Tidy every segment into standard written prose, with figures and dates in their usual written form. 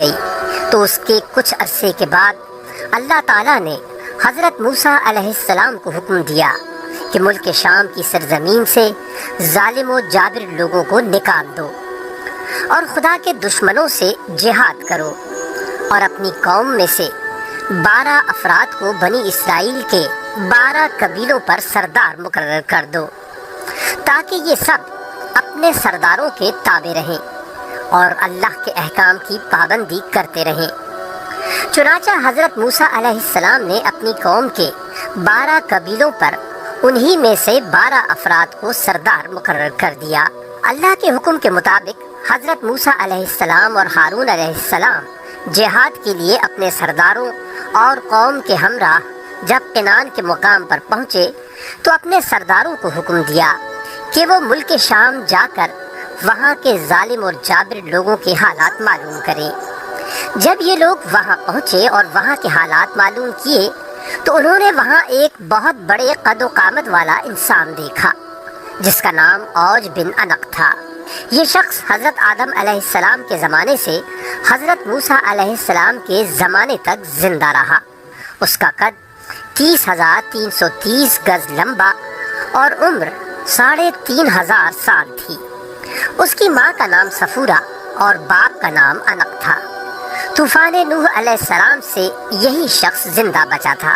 گئی تو اس کے کچھ عرصے کے بعد اللہ تعالیٰ نے حضرت موسیٰ علیہ السلام کو حکم دیا کہ ملک شام کی سرزمین سے ظالم و جابر لوگوں کو نکال دو اور خدا کے دشمنوں سے جہاد کرو، اور اپنی قوم میں سے 12 افراد کو بنی اسرائیل کے 12 قبیلوں پر سردار مقرر کر دو، تاکہ یہ سب اپنے سرداروں کے تابع رہیں اور اللہ کے احکام کی پابندی کرتے رہیں۔ چنانچہ حضرت موسیٰ علیہ السلام نے اپنی قوم کے 12 قبیلوں پر انہی میں سے 12 افراد کو سردار مقرر کر دیا۔ اللہ کے حکم کے مطابق حضرت موسیٰ علیہ السلام اور ہارون علیہ السلام جہاد کے لیے اپنے سرداروں اور قوم کے ہمراہ جب کنعان کے مقام پر پہنچے تو اپنے سرداروں کو حکم دیا کہ وہ ملک شام جا کر وہاں کے ظالم اور جابر لوگوں کے حالات معلوم کریں۔ جب یہ لوگ وہاں پہنچے اور وہاں کے حالات معلوم کیے تو انہوں نے وہاں ایک بہت بڑے قد و قامت والا انسان دیکھا جس کا نام اوج بن عنق تھا۔ یہ شخص حضرت آدم علیہ السلام کے زمانے سے حضرت موسیٰ علیہ السلام کے زمانے تک زندہ رہا۔ اس کا قد 30,330 گز لمبا اور عمر 3,500 سال تھی۔ اس کی ماں کا نام صفورہ اور باپ کا نام عنق تھا۔ طوفان نوح علیہ السلام سے یہی شخص زندہ بچا تھا۔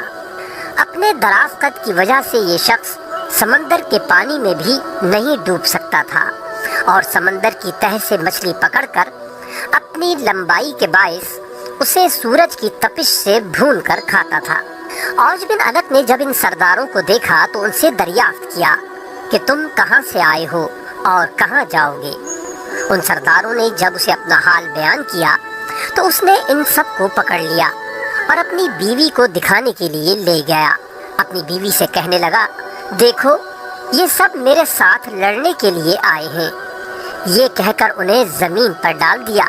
اپنے دراز قد کی وجہ سے یہ شخص سمندر کے پانی میں بھی نہیں ڈوب سکتا تھا اور سمندر کی تہہ سے مچھلی پکڑ کر اپنی لمبائی کے باعث اسے سورج کی تپش سے بھون کر کھاتا تھا۔ اوج بن عنق نے جب ان سرداروں کو دیکھا تو ان سے دریافت کیا کہ تم کہاں سے آئے ہو اور کہاں جاؤ گے؟ ان سرداروں نے جب اسے اپنا حال بیان کیا تو اس نے ان سب کو پکڑ لیا اور اپنی بیوی کو دکھانے کے لیے لے گیا۔ اپنی بیوی سے کہنے لگا، دیکھو یہ سب میرے ساتھ لڑنے کے لیے آئے ہیں۔ یہ کہہ کر انہیں زمین پر ڈال دیا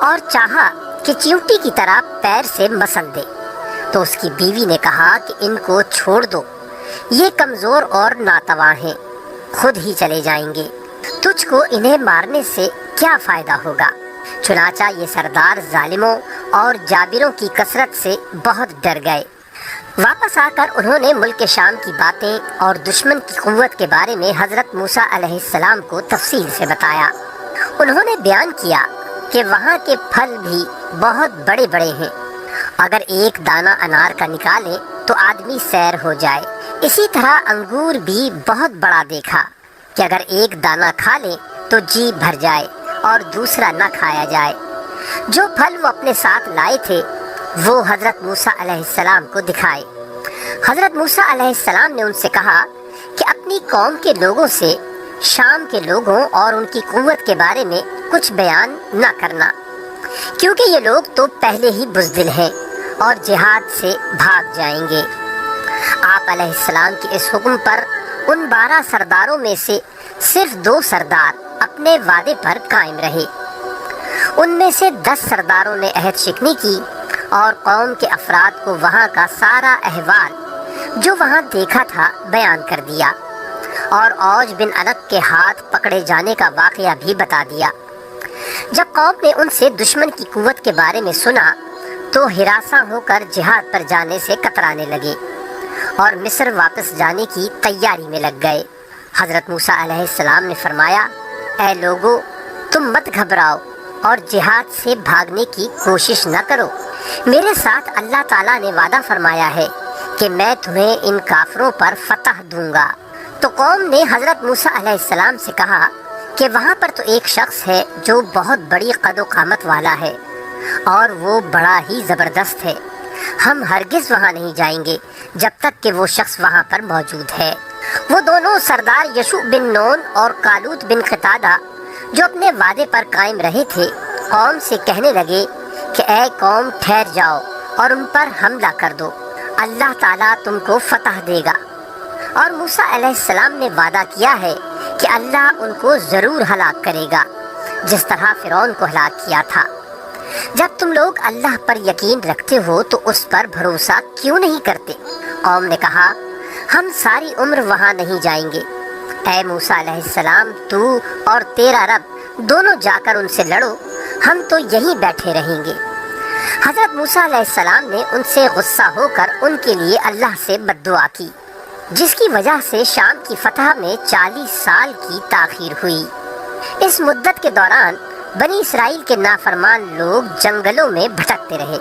اور چاہا کہ چیونٹی کی طرح پیر سے مسل دے، تو اس کی بیوی نے کہا کہ ان کو چھوڑ دو، یہ کمزور اور ناتواں ہیں، خود ہی چلے جائیں گے، تجھ کو انہیں مارنے سے کیا فائدہ ہوگا؟ چنانچہ یہ سردار ظالموں اور جابروں کی کثرت سے بہت ڈر گئے۔ واپس آ کر انہوں نے ملک شام کی باتیں اور دشمن کی قوت کے بارے میں حضرت موسیٰ علیہ السلام کو تفصیل سے بتایا۔ انہوں نے بیان کیا کہ وہاں کے پھل بھی بہت بڑے بڑے ہیں، اگر ایک دانہ انار کا نکالیں تو آدمی سیر ہو جائے۔ اسی طرح انگور بھی بہت بڑا دیکھا کہ اگر ایک دانہ کھا لیں تو جی بھر جائے اور دوسرا نہ کھایا جائے۔ جو پھل وہ اپنے ساتھ لائے تھے وہ حضرت موسیٰ علیہ السلام کو دکھائے۔ حضرت موسیٰ علیہ السلام نے ان سے کہا کہ اپنی قوم کے لوگوں سے شام کے لوگوں اور ان کی قوت کے بارے میں کچھ بیان نہ کرنا، کیونکہ یہ لوگ تو پہلے ہی بزدل ہیں اور جہاد سے بھاگ جائیں گے۔ آپ علیہ السلام کے اس حکم پر ان 12 سرداروں میں سے صرف 2 سردار اپنے وعدے پر قائم رہے۔ ان میں سے 10 سرداروں نے عہد شکنی کی اور قوم کے افراد کو وہاں کا سارا احوال جو وہاں دیکھا تھا بیان کر دیا، اور اوج بن عنق کے ہاتھ پکڑے جانے کا واقعہ بھی بتا دیا۔ جب قوم نے ان سے دشمن کی قوت کے بارے میں سنا تو ہراساں ہو کر جہاد پر جانے سے کترانے لگے اور مصر واپس جانے کی تیاری میں لگ گئے۔ حضرت موسیٰ علیہ السلام نے فرمایا، اے لوگو، تم مت گھبراؤ اور جہاد سے بھاگنے کی کوشش نہ کرو۔ میرے ساتھ اللہ تعالیٰ نے وعدہ فرمایا ہے کہ میں تمہیں ان کافروں پر فتح دوں گا۔ تو قوم نے حضرت موسیٰ علیہ السلام سے کہا کہ وہاں پر تو ایک شخص ہے جو بہت بڑی قد و قامت والا ہے اور وہ بڑا ہی زبردست ہے، ہم ہرگز وہاں نہیں جائیں گے جب تک کہ وہ شخص وہاں پر موجود ہے۔ وہ دونوں سردار یشوع بن نون اور کالوت بن قتادہ جو اپنے وعدے پر قائم رہے تھے قوم سے کہنے لگے کہ اے قوم، ٹھہر جاؤ اور ان پر حملہ کر دو، اللہ تعالیٰ تم کو فتح دے گا۔ اور موسیٰ علیہ السلام نے وعدہ کیا ہے کہ اللہ ان کو ضرور ہلاک کرے گا جس طرح فرعون کو ہلاک کیا تھا۔ جب تم لوگ اللہ پر یقین رکھتے ہو تو اس پر بھروسہ کیوں نہیں کرتے؟ قوم نے کہا، ہم ساری عمر وہاں نہیں جائیں گے۔ اے موسیٰ علیہ السلام، تو اور تیرا رب دونوں جا کر ان سے لڑو، ہم تو یہیں بیٹھے رہیں گے۔ حضرت موسیٰ علیہ السلام نے ان سے غصہ ہو کر ان کے لیے اللہ سے بد دعا کی، جس کی وجہ سے شام کی فتح میں 40 سال کی تاخیر ہوئی۔ اس مدت کے دوران بنی اسرائیل کے نافرمان لوگ جنگلوں میں بھٹکتے رہے۔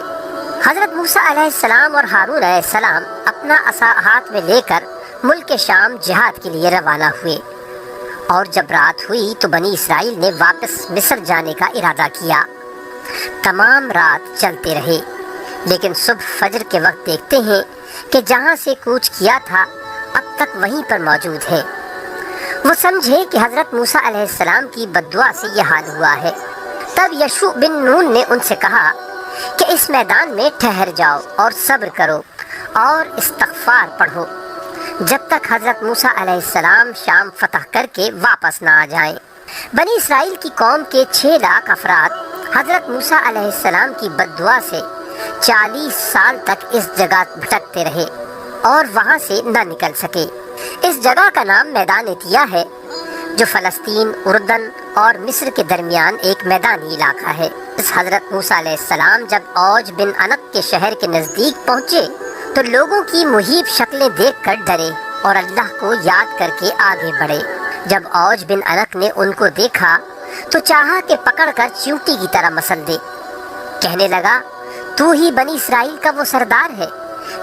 حضرت موسیٰ علیہ السلام اور ہارون علیہ السلام اپنا عصا ہاتھ میں لے کر ملک شام جہاد کے لیے روانہ ہوئے، اور جب رات ہوئی تو بنی اسرائیل نے واپس مصر جانے کا ارادہ کیا۔ تمام رات چلتے رہے، لیکن صبح فجر کے وقت دیکھتے ہیں کہ جہاں سے کوچ کیا تھا اب تک وہیں پر موجود ہے۔ وہ سمجھے کہ حضرت موسیٰ علیہ السلام کی بد دعا سے یہ حال ہوا ہے۔ تب یشوع بن نون نے ان سے کہا کہ اس میدان میں ٹھہر جاؤ اور صبر کرو اور استغفار پڑھو جب تک حضرت موسیٰ علیہ السلام شام فتح کر کے واپس نہ آ جائیں۔ بنی اسرائیل کی قوم کے 6 لاکھ افراد حضرت موسیٰ علیہ السلام کی بد دعا سے 40 سال تک اس جگہ بھٹکتے رہے اور وہاں سے نہ نکل سکے۔ اس جگہ کا نام میدان عطیہ ہے، جو فلسطین، اردن اور مصر کے درمیان ایک میدانی علاقہ ہے۔ اس حضرت موسیٰ علیہ السلام جب اوج بن عنق کے شہر کے نزدیک پہنچے تو لوگوں کی مہیب شکلیں دیکھ کر ڈرے اور اللہ کو یاد کر کے آگے بڑھے۔ جب اوج بن عنق نے ان کو دیکھا تو چاہا کہ پکڑ کر چیونٹی کی طرح مسل دے۔ کہنے لگا، تو ہی بنی اسرائیل کا وہ سردار ہے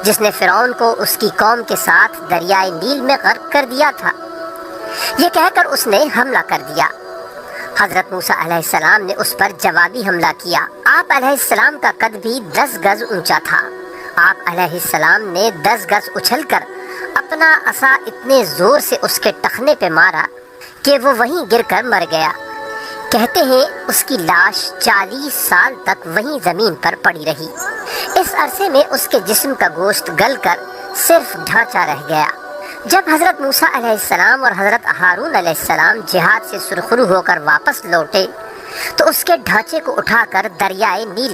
جس نے فرعون کو اس کی قوم کے ساتھ دریائے نیل میں غرق کر دیا تھا۔ یہ کہہ کر اس نے حملہ کر دیا۔ حضرت موسیٰ علیہ السلام نے اس پر جوابی حملہ کیا۔ آپ علیہ السلام کا قد بھی 10 گز اونچا تھا۔ آپ علیہ السلام نے 10 گز اچھل کر اپنا عصا اتنے زور سے اس کے ٹخنے پہ مارا کہ وہ وہیں گر کر مر گیا۔ کہتے ہیں اس کی لاش 40 سال تک وہیں زمین پر پڑی رہی۔ اس عرصے میں اس کے جسم کا گوشت گل کر صرف ڈھانچہ رہ گیا۔ جب حضرت موسیٰ علیہ السلام اور حضرت ہارون علیہ السلام جہاد سے سرخرو ہو کر واپس لوٹے تو اس کے ڈھانچے کو اٹھا کر دریائے نیل